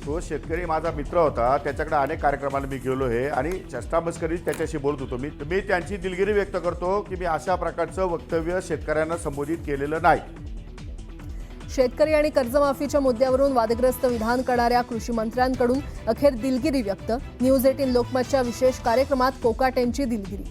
तो शेतकरी माझा मित्र होता, त्याच्याकडे अनेक कार्यक्रमाला मी गेलो आहे आणि चष्टामस्करी त्याच्याशी बोलत होतो. मी त्यांची दिलगिरी व्यक्त करतो की मी अशा प्रकारचं वक्तव्य शेतकऱ्यांना संबोधित केलेलं नाही. शेतकरी आणि कर्जमाफीच्या मुद्द्यावरून वादग्रस्त विधान करणाऱ्या कृषी मंत्र्यांकडून अखेर दिलगिरी व्यक्त. न्यूज 18 लोकमतच्या विशेष कार्यक्रमात कोकाटेंची दिलगिरी.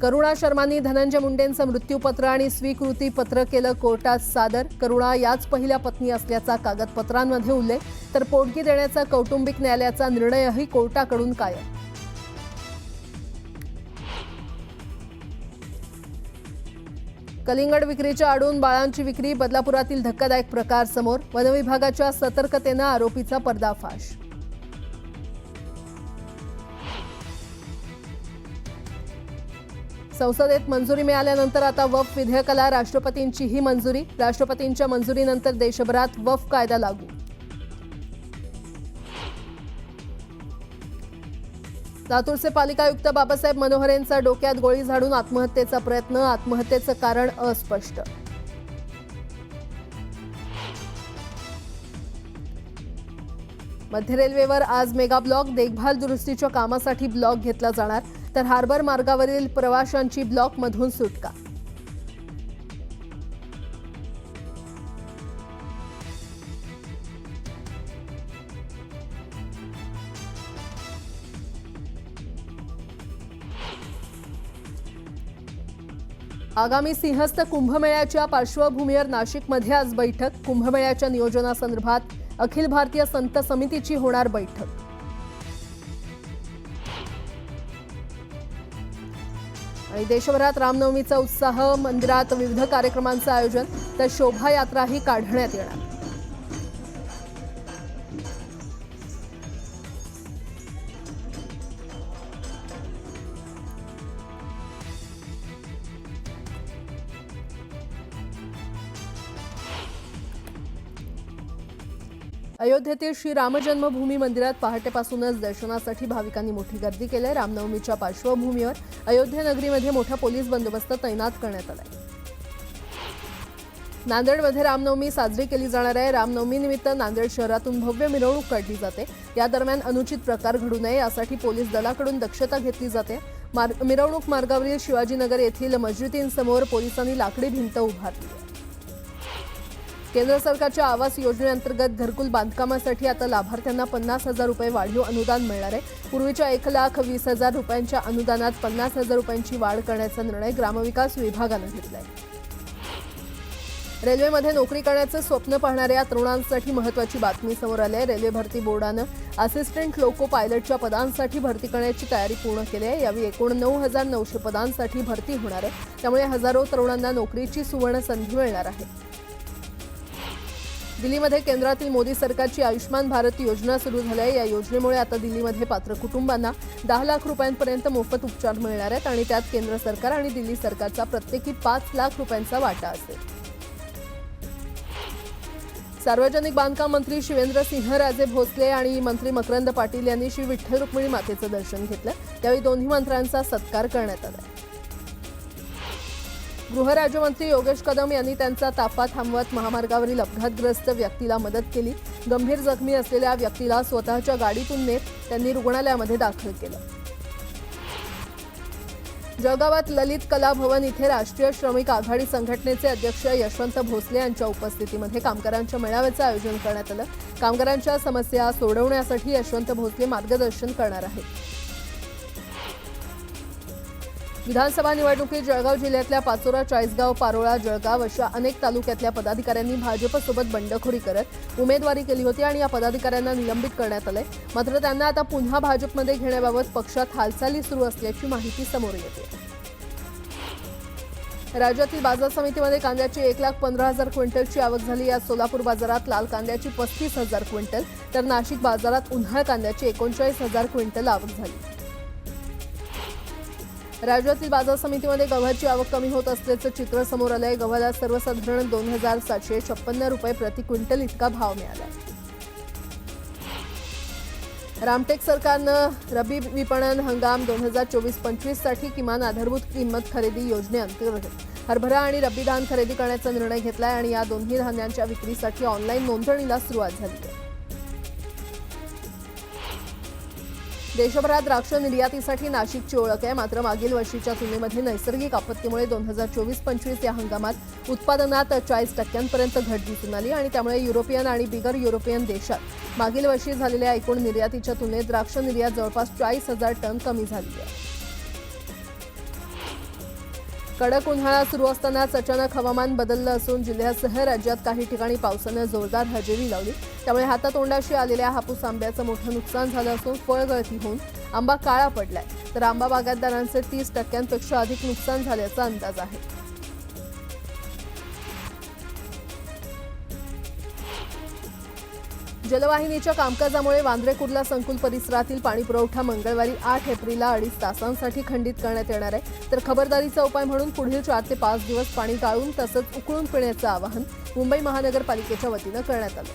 करुणा शर्मांनी धनंजय मुंडेंचं मृत्यूपत्र आणि स्वीकृती पत्र केलं कोर्टात सादर. करुणा याच पहिल्या पत्नी असल्याचा कागदपत्रांमध्ये उल्लेख, तर पोटगी देण्याचा कौटुंबिक न्यायालयाचा निर्णयही कोर्टाकडून कायम. कलिंगड विक्रीच्या आडून बाळांची विक्री. बदलापुरातील धक्कादायक प्रकार समोर. वनविभागाच्या सतर्कतेनं आरोपीचा पर्दाफाश. संसदेत मंजुरी मिळाल्यानंतर आता वक्फ विधेयकाला राष्ट्रपतींचीही मंजुरी. राष्ट्रपतींच्या मंजुरीनंतर देशभरात वक्फ कायदा लागू. लातूरचे पालिका आयुक्त बाबासाहेब मनोहरेंचा डोक्यात गोळी झाडून आत्महत्येचा प्रयत्न. आत्महत्येचं कारण अस्पष्ट. मध्य रेल्वेवर आज मेगा ब्लॉक. देखभाल दुरुस्तीच्या कामासाठी ब्लॉक घेतला जाणार, तर हार्बर मार्गावरील प्रवाशांची ब्लॉकमधून सुटका. आगामी सिंहस्थ कुंभमेळ्याच्या पार्श्वभूमीवर नाशिकमध्ये आज बैठक. कुंभमेळ्याच्या नियोजनासंदर्भात अखिल भारतीय संत समितीची होणार बैठक. आणि देशभरात रामनवमीचा उत्साह. मंदिरात विविध कार्यक्रमांचं आयोजन, तर शोभायात्राही काढण्यात येणार. अयोध्येतील श्री रामजन्मभूमी मंदिरात पहाटेपासूनच दर्शनासाठी भाविकांनी मोठी गर्दी केली आहे. रामनवमीच्या पार्श्वभूमीवर अयोध्या नगरीमध्ये मोठा पोलीस बंदोबस्त तैनात करण्यात आला आहे. नांदेडमध्ये रामनवमी साजरी केली जाणार आहे. रामनवमीनिमित्त नांदेड शहरातून भव्य मिरवणूक काढली जाते. या दरम्यान अनुचित प्रकार घडू नये यासाठी पोलीस दलाकडून दक्षता घेतली जाते. मिरवणूक मार्गावरील शिवाजीनगर येथील मस्जिदींसमोर पोलिसांनी लाकडी भिंत उभारली आहे. केंद्र सरकारच्या आवास योजनेअंतर्गत घरकुल बांधकामासाठी आता लाभार्थ्यांना 50,000 रुपये वाढीव अनुदान मिळणार आहे. पूर्वीच्या 1,20,000 रुपयांच्या अनुदानात 50,000 रुपयांची वाढ करण्याचा निर्णय ग्रामविकास विभागानं घेतला आहे. रेल्वेमध्ये नोकरी करण्याचं स्वप्न पाहणाऱ्या तरुणांसाठी महत्त्वाची बातमी समोर आली आहे. रेल्वे भरती बोर्डानं असिस्टंट लोको पायलटच्या पदांसाठी भरती करण्याची तयारी पूर्ण केली आहे. यावेळी एकूण 9,900 पदांसाठी भरती होणार आहे. त्यामुळे हजारो तरुणांना नोकरीची सुवर्ण संधी मिळणार आहे. दिल्लीमध्ये केंद्रातील मोदी सरकारची आयुष्मान भारत योजना सुरू झाली आहे. या योजनेमुळे आता दिल्लीमध्ये पात्र कुटुंबांना 10 लाख रुपयांपर्यंत मोफत उपचार मिळणार आहेत आणि त्यात केंद्र सरकार आणि दिल्ली सरकारचा प्रत्येकी 5 लाख रुपयांचा वाटा असेल. सार्वजनिक बांधकाम मंत्री शिवेंद्रसिंहराजे भोसले आणि मंत्री मकरंद पाटील यांनी श्री विठ्ठल रुक्मिणी मातेचं दर्शन घेतलं. त्यावेळी दोन्ही मंत्र्यांचा सत्कार करण्यात आला. गृहराज्यमंत्री योगेश कदम यांनी त्यांचा ताफा थांबवत महामार्गावरील अपघातग्रस्त व्यक्तीला मदत केली. गंभीर जखमी असलेल्या व्यक्तीला स्वतःच्या गाडीतून नेत त्यांनी रुग्णालयामध्ये दाखल केलं. जळगावात ललित कला भवन इथे राष्ट्रीय श्रमिक आघाडी संघटनेचे अध्यक्ष यशवंत भोसले यांच्या उपस्थितीमध्ये कामगारांच्या मेळाव्याचं आयोजन करण्यात आलं. कामगारांच्या समस्या सोडवण्यासाठी यशवंत भोसले मार्गदर्शन करणार आहेत. विधानसभा निवडणुकीत जळगाव जिल्ह्यातल्या पाचोरा, चाळीसगाव, पारोळा, जळगाव अशा अनेक तालुक्यातल्या पदाधिकाऱ्यांनी भाजपसोबत बंडखोरी करत उमेदवारी केली होती आणि या पदाधिकाऱ्यांना निलंबित करण्यात आले. मात्र त्यांना आता पुन्हा भाजपमध्ये घेण्याबाबत पक्षात हालचाली सुरू असल्याची माहिती समोर येते. राज्यातील बाजार समितीमध्ये कांद्याची 1,15,000 क्विंटलची आवक झाली. यात सोलापूर बाजारात लाल कांद्याची 35,000 क्विंटल, तर नाशिक बाजारात उन्हाळ कांद्याची 39,000 क्विंटल आवक झाली. राज्यातील बाजार समितीमध्ये गव्हाची आवक कमी होत असल्याचं चित्र समोर आलंय. गव्हाला सर्वसाधारण 2,756 रुपये प्रति क्विंटल इतका भाव मिळाला. रामटेक सरकारनं रबी विपणन हंगाम 2024-25 साठी किमान आधारभूत किंमत खरेदी योजनेअंतर्गत हरभरा आणि रब्बी धान खरेदी करण्याचा निर्णय घेतलाय आणि या दोन्ही धान्यांच्या विक्रीसाठी ऑनलाईन नोंदणीला सुरुवात झाली आहे. देशभरात द्राक्ष निर्यातीसाठी नाशिकची ओळख आहे. मात्र मागील वर्षीच्या तुलनेमध्ये नैसर्गिक आपत्तीमुळे 2024-25 या हंगामात उत्पादनात 40% घट दिसून आली आणि त्यामुळे युरोपियन आणि बिगर युरोपियन देशात मागील वर्षी झालेल्या एकूण निर्यातीच्या तुलनेत द्राक्ष निर्यात जवळपास 40,000 टन कमी झाली आहे. कडक उन्हाळा सुरू असतानाच अचानक हवामान बदललं असून जिल्ह्यासह राज्यात काही ठिकाणी पावसानं जोरदार हजेरी लावली. त्यामुळे हातातोंडाशी आलेल्या हापूस आंब्याचं मोठं नुकसान झालं असून फळगळती होऊन आंबा काळा पडलाय. तर आंबा बागायतदारांचे 30% अधिक नुकसान झाल्याचा अंदाज आहे. जलवाहिनीच्या कामकाजामुळे वांद्रे कुर्ला संकुल परिसरातील पाणीपुरवठा मंगळवारी 8 एप्रिलला 2.5 तासांसाठी खंडित करण्यात येणार आहे. तर खबरदारीचा उपाय म्हणून पुढील 4 ते 5 दिवस पाणी गाळून तसंच उकळून पिण्याचं आवाहन मुंबई महानगरपालिकेच्या वतीनं करण्यात आलं.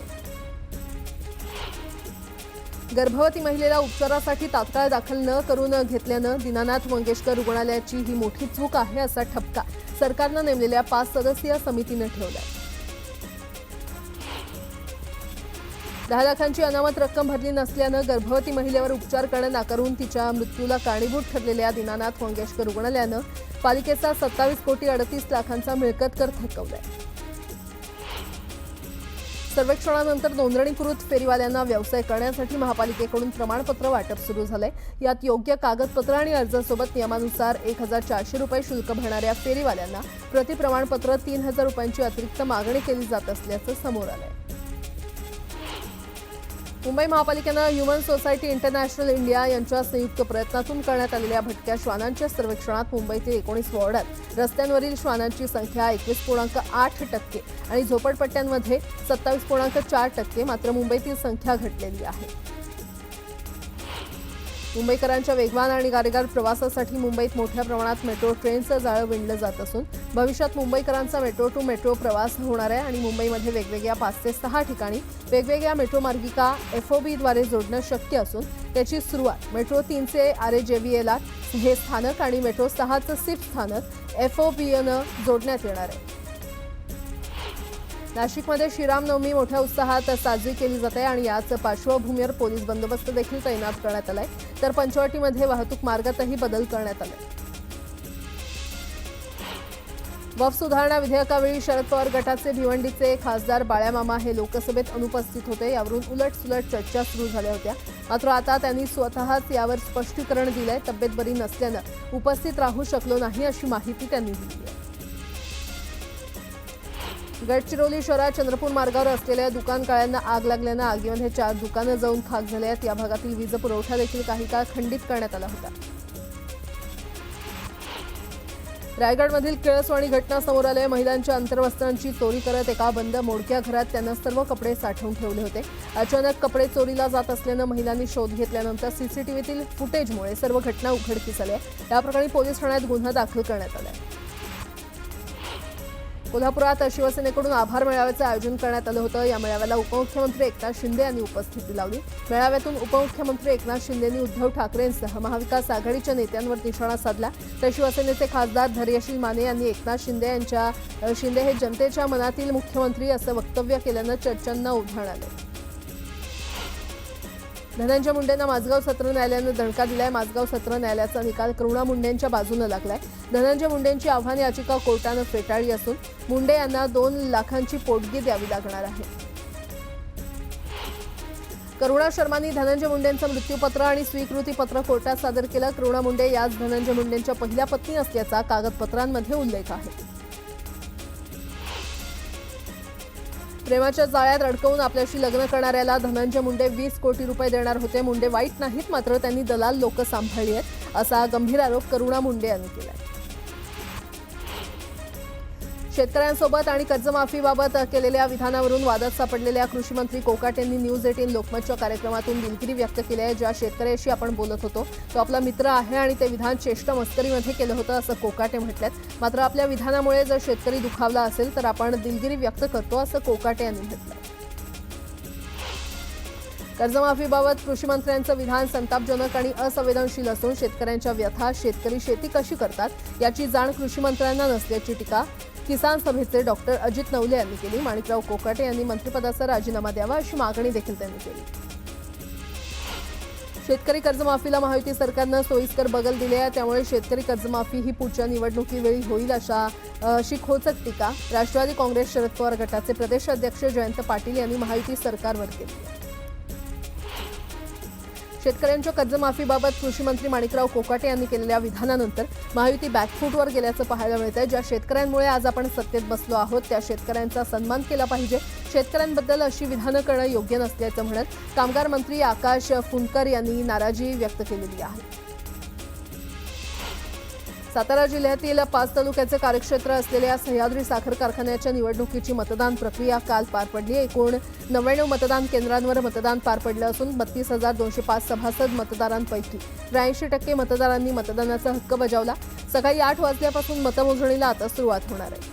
गर्भवती महिलेला उपचारासाठी तात्काळ दाखल न करून घेतल्यानं दीनानाथ मंगेशकर रुग्णालयाची ही मोठी चूक आहे असा ठपका सरकारनं नेमलेल्या 5 सदस्यीय समितीनं ठेवला. 10 लाखांची अनामत रक्कम भरली नसल्यानं गर्भवती महिलेवर उपचार करणं नाकारून तिच्या मृत्यूला कारणीभूत ठरलेल्या दीनानाथ मंगेशकर रुग्णालयानं पालिकेचा 27,38,00,000चा मिळकत कर थकवलाय. सर्वेक्षणानंतर नोंदणीकृत फेरीवाल्यांना व्यवसाय करण्यासाठी महापालिकेकडून प्रमाणपत्र वाटप सुरू झालंय. यात योग्य कागदपत्र आणि अर्जासोबत नियमानुसार 1,400 रुपये शुल्क भरणाऱ्या फेरीवाल्यांना प्रति प्रमाणपत्र 3,000 रुपयांची अतिरिक्त मागणी केली जात असल्याचं समोर आलंय. मुंबई महापालिकेनं ह्युमन सोसायटी इंटरनॅशनल इंडिया यांच्या संयुक्त प्रयत्नातून करण्यात आलेल्या भटक्या श्वानांच्या सर्वेक्षणात मुंबईतील 19 वॉर्डात रस्त्यांवरील श्वानांची संख्या 21.8% आणि झोपडपट्ट्यांमध्ये 27.4%. मात्र मुंबईतील संख्या घटलेली आहे. मुंबईकरांच्या वेगवान आणि गारेगार प्रवासासाठी मुंबईत मोठ्या प्रमाणात मेट्रो ट्रेनचं जाळं विणलं जात असून भविष्यात मुंबईकरांचा मेट्रो टू मेट्रो प्रवास होणार आहे आणि मुंबईमध्ये वेगवेगळ्या 5 ते 6 ठिकाणी वेगवेगळ्या मेट्रो मार्गिका FOBद्वारे जोडणं शक्य असून त्याची सुरुवात मेट्रो 3चे RAJVA हे स्थानक आणि मेट्रो 6चं सिप स्थानक FOBनं जोडण्यात येणार आहे. नाशिकमध्ये श्रीरामनवमी मोठ्या उत्साहात साजरी केली जाते आणि याच पार्श्वभूमीवर पोलीस बंदोबस्त देखील तैनात करण्यात आलाय. तर पंचवटीमध्ये वाहतूक मार्गातही बदल करण्यात आले. वक्फ सुधारणा विधेयकावेळी शरद पवार गटाचे भिवंडीचे खासदार बाळ्यामामा हे लोकसभेत अनुपस्थित होते. यावरून उलटसुलट चर्चा सुरू झाल्या होत्या. मात्र आता त्यांनी स्वतःच यावर स्पष्टीकरण दिलंय. तब्येत बरी नसल्यानं उपस्थित राहू शकलो नाही अशी माहिती त्यांनी दिली आहे. गडचिरोली शहरात चंद्रपूर मार्गावर असलेल्या दुकानकाळ्यांना आग लागल्यानं आगीमध्ये 4 दुकानं जाऊन खाक झाले आहेत. या भागातील वीज पुरवठा देखील काही काळ खंडित करण्यात आला होता. रायगडमधील केळसवाणी घटना समोर आली. महिलांच्या अंतर्वस्त्रांची चोरी करत एका बंद मोडक्या घरात त्यांना सर्व कपडे साठवून ठेवले होते. अचानक कपडे चोरीला जात असल्यानं महिलांनी शोध घेतल्यानंतर CCTVतील फुटेजमुळे सर्व घटना उघडकीस आल्या. या प्रकरणी पोलीस ठाण्यात गुन्हा दाखल करण्यात आला. कोल्हापुरात शिवसेनेकडून आभार मेळाव्याचं आयोजन करण्यात आलं होतं. या मेळाव्याला उपमुख्यमंत्री एकनाथ शिंदे यांनी उपस्थिती लावली. मेळाव्यातून उपमुख्यमंत्री एकनाथ शिंदेंनी उद्धव ठाकरेंसह महाविकास आघाडीच्या नेत्यांवर निशाणा साधला. तर शिवसेनेचे खासदार धैर्यशील माने यांनी एकनाथ शिंदे हे जनतेच्या मनातील मुख्यमंत्री असं वक्तव्य केल्यानं चर्चांना उधाण आलं. धनंजय मुंडेंना माझगाव सत्र न्यायालयानं दणका दिलाय. माझगाव सत्र न्यायालयाचा निकाल करुणा मुंडेंच्या बाजूनं लागलाय. धनंजय मुंडेंची आव्हान याचिका कोर्टानं फेटाळली असून मुंडे यांना 2 लाखांची पोटगी द्यावी लागणार आहे. करुणा शर्मांनी धनंजय मुंडेंचं मृत्यूपत्र आणि स्वीकृतीपत्र कोर्टात सादर केलं. करुणा मुंडे याच धनंजय मुंडेंच्या पहिल्या पत्नी असल्याचा कागदपत्रांमध्ये उल्लेख आहे. प्रेमाच्या जाळ्यात अडकवून आपल्याशी लग्न करणाऱ्याला धनंजय मुंडे 20 कोटी रुपये देणार होते. मुंडे वाईट नाहीत, मात्र त्यांनी दलाल लोक सांभाळली आहेत असा गंभीर आरोप करुणा मुंडे यांनी केला. शेतकऱ्यांसोबत आणि कर्जमाफीबाबत केलेल्या विधानावरून वादात सापडलेल्या कृषी मंत्री कोकाटेंनी न्यूज 18 लोकमतच्या कार्यक्रमातून दिलगिरी व्यक्त केली आहे. ज्या शेतकऱ्याशी आपण बोलत होतो तो आपला मित्र आहे आणि ते विधान चेष्टा मस्करीमध्ये केलं होतं असं कोकाटे म्हटल्यात. मात्र आपल्या विधानामुळे जर शेतकरी दुखावला असेल तर आपण दिलगिरी व्यक्त करतो असं कोकाटे यांनी म्हटलं. कर्जमाफीबाबत कृषी मंत्र्यांचं विधान संतापजनक आणि असंवेदनशील असून शेतकऱ्यांच्या व्यथा, शेतकरी शेती कशी करतात याची जाण कृषी मंत्र्यांना नसल्याची टीका किसान सभेचे डॉक्टर अजित नवले यांनी केली. माणिकराव कोकाटे यांनी मंत्रिपदाचा राजीनामा द्यावा अशी मागणी देखील त्यांनी केली. शेतकरी कर्जमाफीला महायुती सरकारनं सोयीस्कर बगल दिले आहे, त्यामुळे शेतकरी कर्जमाफी ही पुढच्या निवडणुकीवेळी होईल अशी खोचक टीका राष्ट्रवादी काँग्रेस शरद पवार गटाचे प्रदेश अध्यक्ष जयंत पाटील यांनी महायुती सरकारवर केली. शेतकऱ्यांच्या कर्जमाफीबाबत कृषी मंत्री माणिकराव कोकाटे यांनी केलेल्या विधानानंतर महायुती बॅकफूटवर गेल्याचं पाहायला मिळतंय. ज्या शेतकऱ्यांमुळे आज आपण सत्तेत बसलो आहोत त्या शेतकऱ्यांचा सन्मान केला पाहिजे. शेतकऱ्यांबद्दल अशी विधानं करणं योग्य नसल्याचं म्हणत कामगार मंत्री आकाश फुंडकर यांनी नाराजी व्यक्त केलेली आहे. सातारा जिल्ह्यातील 5 तालुक्याचे कार्यक्षेत्र असलेल्या सह्याद्री साखर कारखान्याच्या निवडणुकीची मतदान प्रक्रिया काल पार पडली. एकूण 99 मतदान केंद्रांवर मतदान पार पडलं असून 32,205 सभासद मतदारांपैकी 83% मतदारांनी मतदानाचा हक्क बजावला. सकाळी 8 वाजल्यापासून मतमोजणीला आता सुरुवात होणार आहे.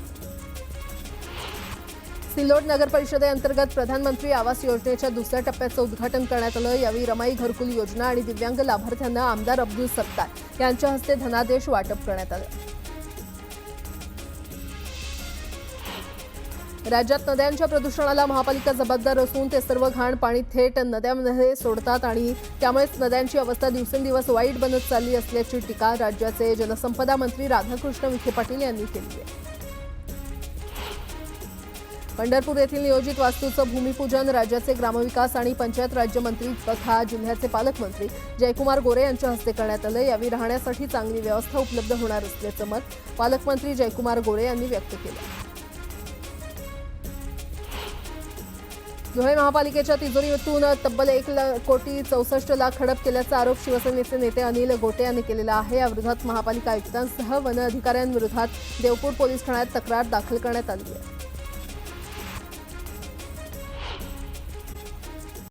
सिल्लोड नगर परिषदेअंतर्गत प्रधानमंत्री आवास योजनेच्या दुसऱ्या टप्प्याचं उद्घाटन करण्यात आलं. यावेळी रमाई घरकुल योजना आणि दिव्यांग लाभार्थ्यांना आमदार अब्दुल सत्तार यांच्या हस्ते धनादेश वाटप करण्यात आलं. राज्यात नद्यांच्या प्रदूषणाला महापालिका जबाबदार असून ते सर्व घाण पाणी थेट नद्यांमध्ये सोडतात आणि त्यामुळेच नद्यांची अवस्था दिवसेंदिवस वाईट बनत चालली असल्याची टीका राज्याचे जलसंपदा मंत्री राधाकृष्ण विखे पाटील यांनी केली आहे. पंढरपूर येथील नियोजित वास्तूचं भूमिपूजन राज्याचे ग्रामविकास आणि पंचायत राज्यमंत्री तथा जिल्ह्याचे पालकमंत्री जयकुमार गोरे यांच्या हस्ते करण्यात आलं. यावेळी राहण्यासाठी चांगली व्यवस्था उपलब्ध होणार असल्याचं मत पालकमंत्री जयकुमार गोरे यांनी व्यक्त केलं. धुळे महापालिकेच्या तिजोरीतून तब्बल 1,64,00,000 हडप केल्याचा आरोप शिवसेनेचे नेते अनिल गोटे यांनी केलेला आहे. याविरोधात महापालिका आयुक्तांसह वन अधिकाऱ्यांविरोधात देवपूर पोलीस ठाण्यात तक्रार दाखल करण्यात आली आहे.